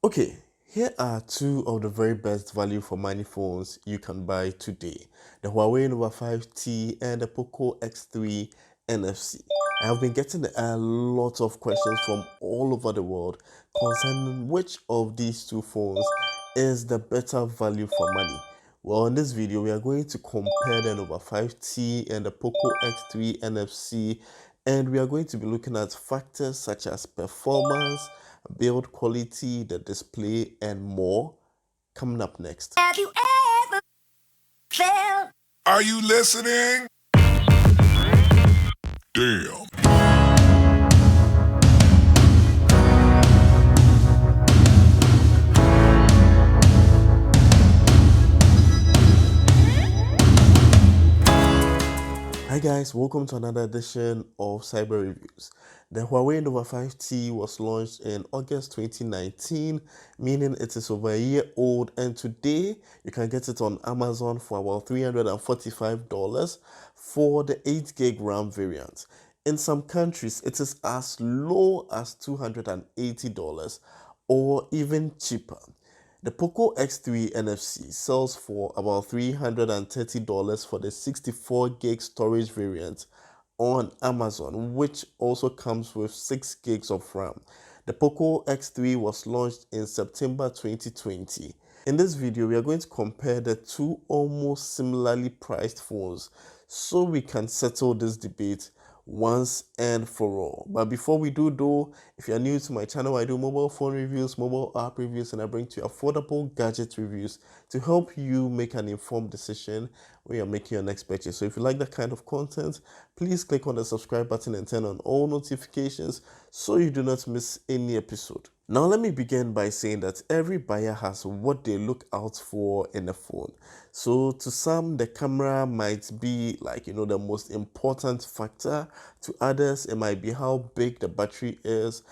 Okay, here are two of the very best value for money phones you can buy today. The Huawei Nova 5T and the Poco X3 NFC. I have been getting a lot of questions from all over the world concerning which of these two phones is the better value for money. Well, in this video, we are going to compare the Nova 5T and the Poco X3 NFC, and we are going to be looking at factors such as performance, build quality, the display, and more coming up next. Have you ever felt? Are you listening? Damn. Hi guys, welcome to another edition of Cyber Reviews. The Huawei Nova 5T was launched in August 2019, meaning it is over a year old, and today you can get it on Amazon for about $345 for the 8GB RAM variant. In some countries, it is as low as $280 or even cheaper. The Poco X3 NFC sells for about $330 for the 64GB storage variant on Amazon, which also comes with 6GB of RAM. The Poco X3 was launched in September 2020. In this video, we are going to compare the two almost similarly priced phones so we can settle this debate once and for all. But before we do though, if you're new to my channel, I do mobile phone reviews, mobile app reviews, and I bring to you affordable gadget reviews to help you make an informed decision when you're making your next purchase. So if you like that kind of content, please click on the subscribe button and turn on all notifications so you do not miss any episode. Now let me begin by saying that every buyer has what they look out for in a phone. So to some, the camera might be the most important factor. To others, it might be how big the battery is.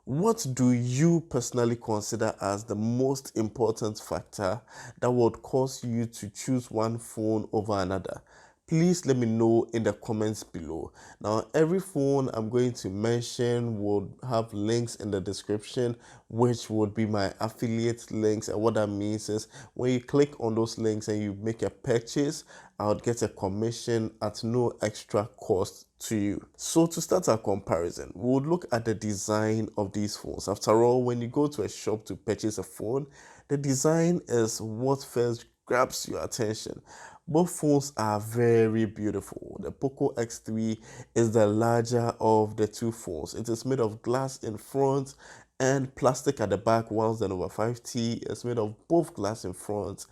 What do you personally consider as the most important factor that would cause you to choose one phone over another? Please let me know in the comments below. Now, every phone I'm going to mention would have links in the description, which would be my affiliate links. And what that means is when you click on those links and you make a purchase, I would get a commission at no extra cost to you. So to start our comparison, we would look at the design of these phones. After all, when you go to a shop to purchase a phone, the design is what first grabs your attention. Both phones are very beautiful. The Poco X3 is the larger of the two phones. It is made of glass in front and plastic at the back, whilst the Nova 5T is made of both glass in front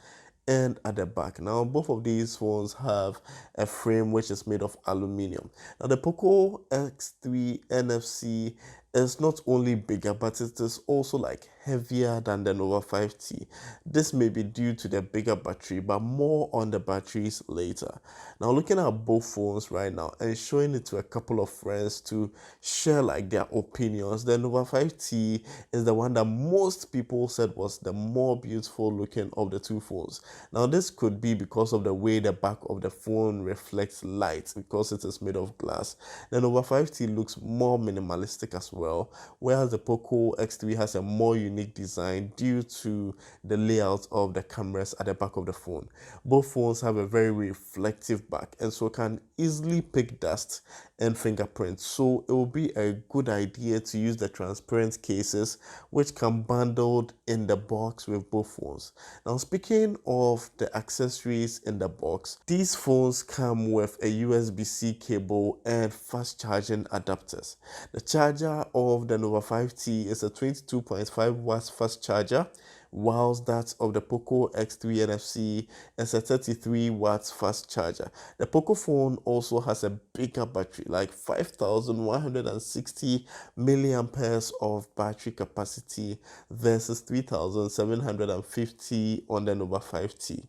and at the back. Now, both of these phones have a frame which is made of aluminium. Now, the Poco X3 NFC is not only bigger, but it is also heavier than the Nova 5T. This may be due to the bigger battery, but more on the batteries later. Now, looking at both phones right now and showing it to a couple of friends to share their opinions, the Nova 5T is the one that most people said was the more beautiful looking of the two phones. Now, this could be because of the way the back of the phone reflects light because it is made of glass. The Nova 5T looks more minimalistic as well, whereas the Poco X3 has a more unique design due to the layout of the cameras at the back of the phone. Both phones have a very reflective back and so can easily pick dust and fingerprint. So it will be a good idea to use the transparent cases which come bundled in the box with both phones. Now, speaking of the accessories in the box, these phones come with a USB-C cable and fast charging adapters. The charger of the Nova 5T is a 22.5 watts fast charger, whilst that of the Poco X3 NFC is a 33 watts fast charger. The Poco phone also has a bigger battery, like 5,160 milliamperes of battery capacity versus 3,750 on the Nova 5T.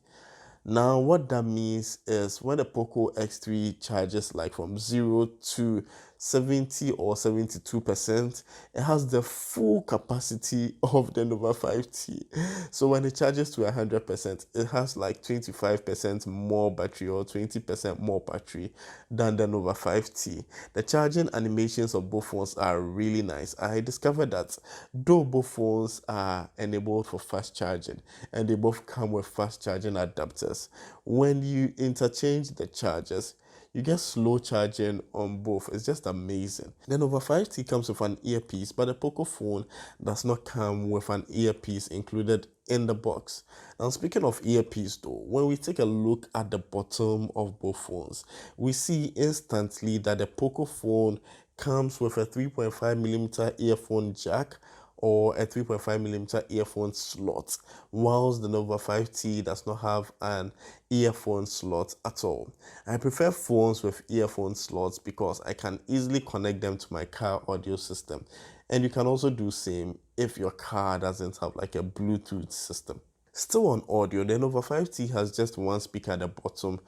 Now, what that means is when the Poco X3 charges from 0 to 70 or 72%. It has the full capacity of the Nova 5T. So when it charges to 100%, it has like 25% more battery or 20% more battery than the Nova 5T. The charging animations of both phones are really nice. I discovered that though both phones are enabled for fast charging and they both come with fast charging adapters, when you interchange the chargers, you get slow charging on both. It's just amazing. The Nova 5T comes with an earpiece, but the Poco phone does not come with an earpiece included in the box. Now, speaking of earpiece though, when we take a look at the bottom of both phones, we see instantly that the Poco phone comes with a 3.5mm earphone jack or a 3.5mm earphone slot, whilst the Nova 5T does not have an earphone slot at all. I prefer phones with earphone slots because I can easily connect them to my car audio system, and you can also do same if your car doesn't have like a Bluetooth system. Still on audio, the Nova 5T has just one speaker at the bottom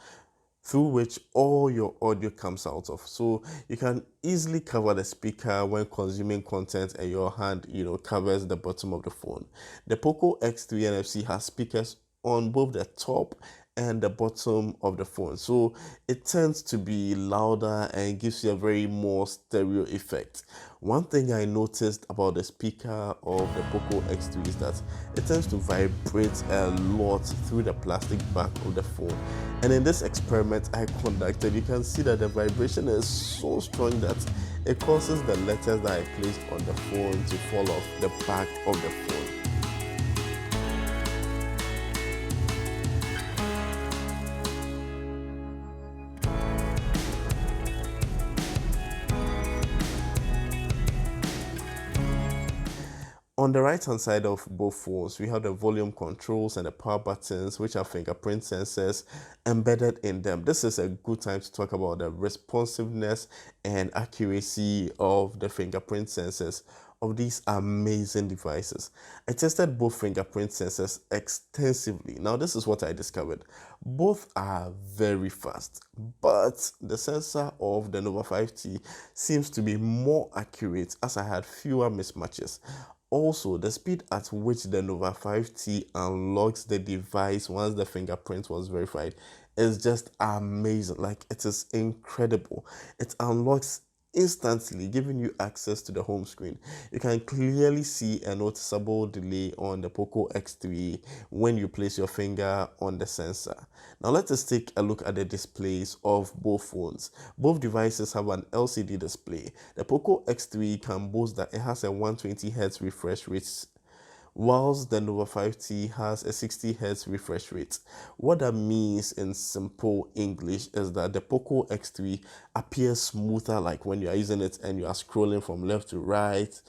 through which all your audio comes out of. So you can easily cover the speaker when consuming content and your hand, covers the bottom of the phone. The Poco X3 NFC has speakers on both the top and the bottom of the phone. So it tends to be louder and gives you a very more stereo effect. One thing I noticed about the speaker of the Poco X3 is that it tends to vibrate a lot through the plastic back of the phone. And in this experiment I conducted, you can see that the vibration is so strong that it causes the letters that I placed on the phone to fall off the back of the phone. On the right hand side of both phones, we have the volume controls and the power buttons, which are fingerprint sensors embedded in them. This is a good time to talk about the responsiveness and accuracy of the fingerprint sensors of these amazing devices. I tested both fingerprint sensors extensively. Now, this is what I discovered. Both are very fast, but the sensor of the Nova 5T seems to be more accurate as I had fewer mismatches. Also, the speed at which the Nova 5T unlocks the device once the fingerprint was verified is just amazing. Like, it is incredible. It unlocks instantly, giving you access to the home screen. You can clearly see a noticeable delay on the Poco X3 when you place your finger on the sensor. Now let us take a look at the displays of both phones. Both devices have an LCD display. The Poco X3 can boast that it has a 120Hz refresh rate, whilst the Nova 5T has a 60Hz refresh rate. What that means in simple English is that the Poco X3 appears smoother, like when you are using it and you are scrolling from left to right,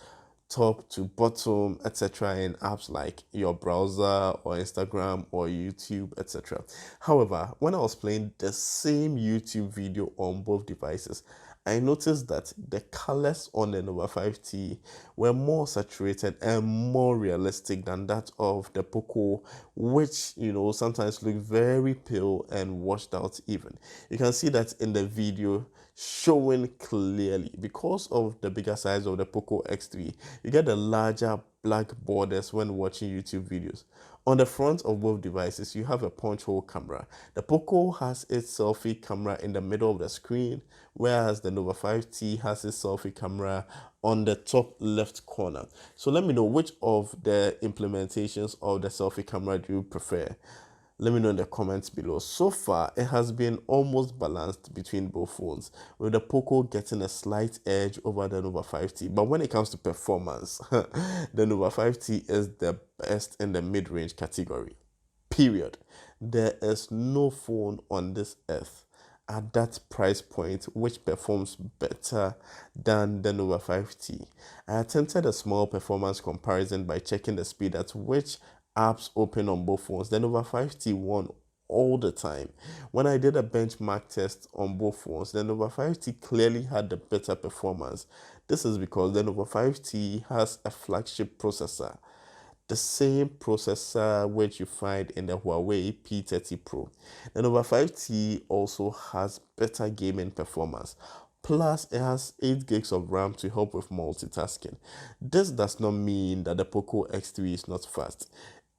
top to bottom, etc. in apps like your browser or Instagram or YouTube, etc. However, when I was playing the same YouTube video on both devices, I noticed that the colors on the Nova 5T were more saturated and more realistic than that of the Poco, which, sometimes look very pale and washed out even. You can see that in the video showing clearly. Because of the bigger size of the Poco X3, you get the larger black borders when watching YouTube videos. On the front of both devices, you have a punch hole camera. The Poco has its selfie camera in the middle of the screen, whereas the Nova 5T has its selfie camera on the top left corner. So let me know, which of the implementations of the selfie camera do you prefer? Let me know in the comments below. So far, it has been almost balanced between both phones, with the Poco getting a slight edge over the Nova 5T. But when it comes to performance, the Nova 5T is the best in the mid-range category. Period. There is no phone on this earth at that price point which performs better than the Nova 5T. I attempted a small performance comparison by checking the speed at which apps open on both phones. The Nova 5T won all the time. When I did a benchmark test on both phones, the Nova 5T clearly had the better performance. This is because the Nova 5T has a flagship processor, the same processor which you find in the Huawei P30 Pro. The Nova 5T also has better gaming performance. Plus, it has 8 gigs of RAM to help with multitasking. This does not mean that the Poco X3 is not fast.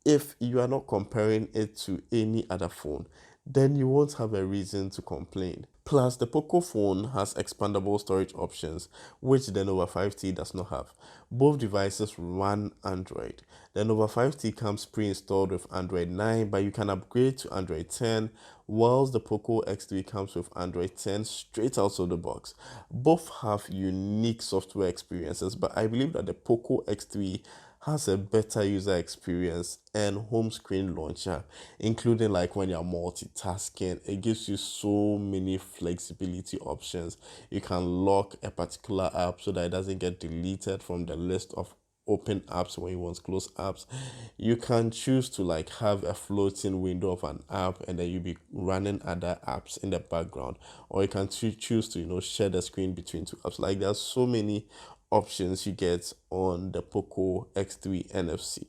If you are not comparing it to any other phone, then you won't have a reason to complain. Plus, the Poco phone has expandable storage options, which the Nova 5T does not have. Both devices run Android. The Nova 5T comes pre-installed with Android 9, but you can upgrade to Android 10, whilst the Poco X3 comes with Android 10 straight out of the box. Both have unique software experiences, but I believe that the Poco X3 has a better user experience and home screen launcher, including like when you're multitasking. It gives you so many flexibility options. You can lock a particular app so that it doesn't get deleted from the list of open apps when you want to close apps. You can choose to like have a floating window of an app and then you'll be running other apps in the background, or you can choose to share the screen between two apps. Like there's so many options you get on the Poco X3 NFC.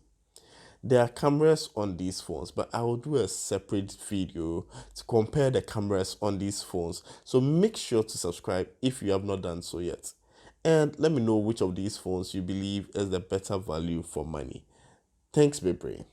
There are cameras on these phones, but I will do a separate video to compare the cameras on these phones. So make sure to subscribe if you have not done so yet. And let me know which of these phones you believe is the better value for money. Thanks, Bebre.